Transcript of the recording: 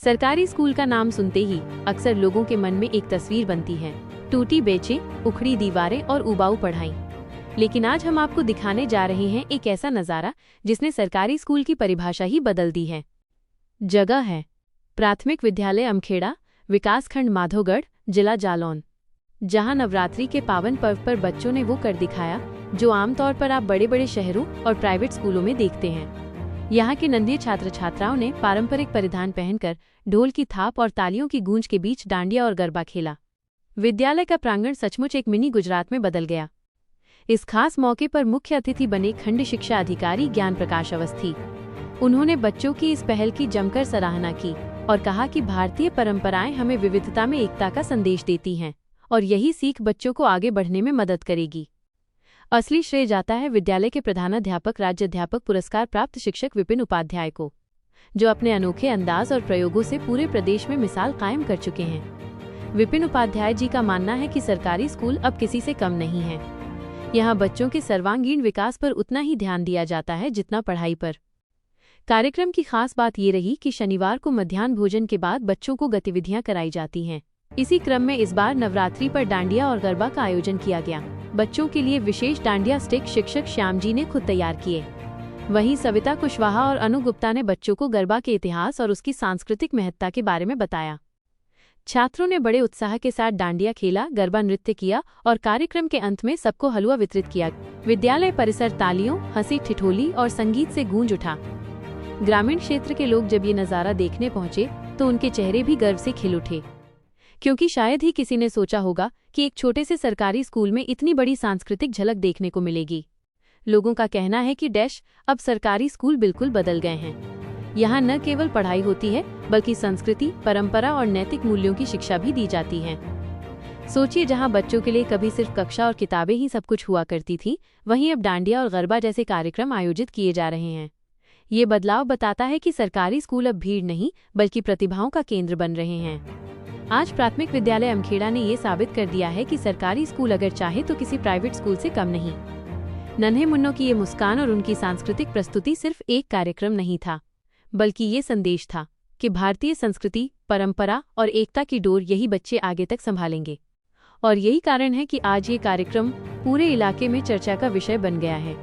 सरकारी स्कूल का नाम सुनते ही अक्सर लोगों के मन में एक तस्वीर बनती है, टूटी बेंचें, उखड़ी दीवारें और उबाऊ पढ़ाई। लेकिन आज हम आपको दिखाने जा रहे हैं एक ऐसा नज़ारा जिसने सरकारी स्कूल की परिभाषा ही बदल दी है। जगह है प्राथमिक विद्यालय अमखेड़ा, विकासखंड माधोगढ़, जिला जालौन, जहां नवरात्रि के पावन पर्व पर बच्चों ने वो कर दिखाया जो आमतौर पर आप बड़े बड़े शहरों और प्राइवेट स्कूलों में देखते हैं। यहाँ के नन्हे छात्र छात्राओं ने पारंपरिक परिधान पहनकर ढोल की थाप और तालियों की गूंज के बीच डांडिया और गरबा खेला। विद्यालय का प्रांगण सचमुच एक मिनी गुजरात में बदल गया। इस खास मौके पर मुख्य अतिथि बने खंड शिक्षा अधिकारी ज्ञान प्रकाश अवस्थी। उन्होंने बच्चों की इस पहल की जमकर सराहना की और कहा कि भारतीय परंपराएं हमें विविधता में एकता का संदेश देती हैं और यही सीख बच्चों को आगे बढ़ने में मदद करेगी। असली श्रेय जाता है विद्यालय के प्रधानाध्यापक, राज्य अध्यापक पुरस्कार प्राप्त शिक्षक विपिन उपाध्याय को, जो अपने अनोखे अंदाज और प्रयोगों से पूरे प्रदेश में मिसाल कायम कर चुके हैं। विपिन उपाध्याय जी का मानना है कि सरकारी स्कूल अब किसी से कम नहीं है। यहाँ बच्चों के सर्वांगीण विकास पर उतना ही ध्यान दिया जाता है जितना पढ़ाई पर। कार्यक्रम की खास बात ये रही कि शनिवार को मध्याह्न भोजन के बाद बच्चों को गतिविधियां कराई जाती हैं। इसी क्रम में इस बार नवरात्रि पर डांडिया और गरबा का आयोजन किया गया। बच्चों के लिए विशेष डांडिया स्टिक शिक्षक श्याम जी ने खुद तैयार किए। वहीं सविता कुशवाहा और अनु गुप्ता ने बच्चों को गरबा के इतिहास और उसकी सांस्कृतिक महत्ता के बारे में बताया। छात्रों ने बड़े उत्साह के साथ डांडिया खेला, गरबा नृत्य किया और कार्यक्रम के अंत में सबको हलवा वितरित किया। विद्यालय परिसर तालियों, हंसी ठिठोली और संगीत से गूंज उठा। ग्रामीण क्षेत्र के लोग जब ये नज़ारा देखने पहुंचे तो उनके चेहरे भी गर्व से खिल उठे, क्योंकि शायद ही किसी ने सोचा होगा कि एक छोटे से सरकारी स्कूल में इतनी बड़ी सांस्कृतिक झलक देखने को मिलेगी। लोगों का कहना है कि अब सरकारी स्कूल बिल्कुल बदल गए हैं। यहाँ न केवल पढ़ाई होती है बल्कि संस्कृति, परंपरा और नैतिक मूल्यों की शिक्षा भी दी जाती है। सोचिए, जहाँ बच्चों के लिए कभी सिर्फ कक्षा और किताबें ही सब कुछ हुआ करती थी, वहीं अब डांडिया और गरबा जैसे कार्यक्रम आयोजित किए जा रहे हैं। ये बदलाव बताता है कि सरकारी स्कूल अब भीड़ नहीं बल्कि प्रतिभाओं का केंद्र बन रहे हैं। आज प्राथमिक विद्यालय अमखेड़ा ने ये साबित कर दिया है कि सरकारी स्कूल अगर चाहे तो किसी प्राइवेट स्कूल से कम नहीं। नन्हे मुन्नों की ये मुस्कान और उनकी सांस्कृतिक प्रस्तुति सिर्फ एक कार्यक्रम नहीं था, बल्कि ये संदेश था कि भारतीय संस्कृति, परंपरा और एकता की डोर यही बच्चे आगे तक संभालेंगे। और यही कारण है कि आज ये कार्यक्रम पूरे इलाके में चर्चा का विषय बन गया है।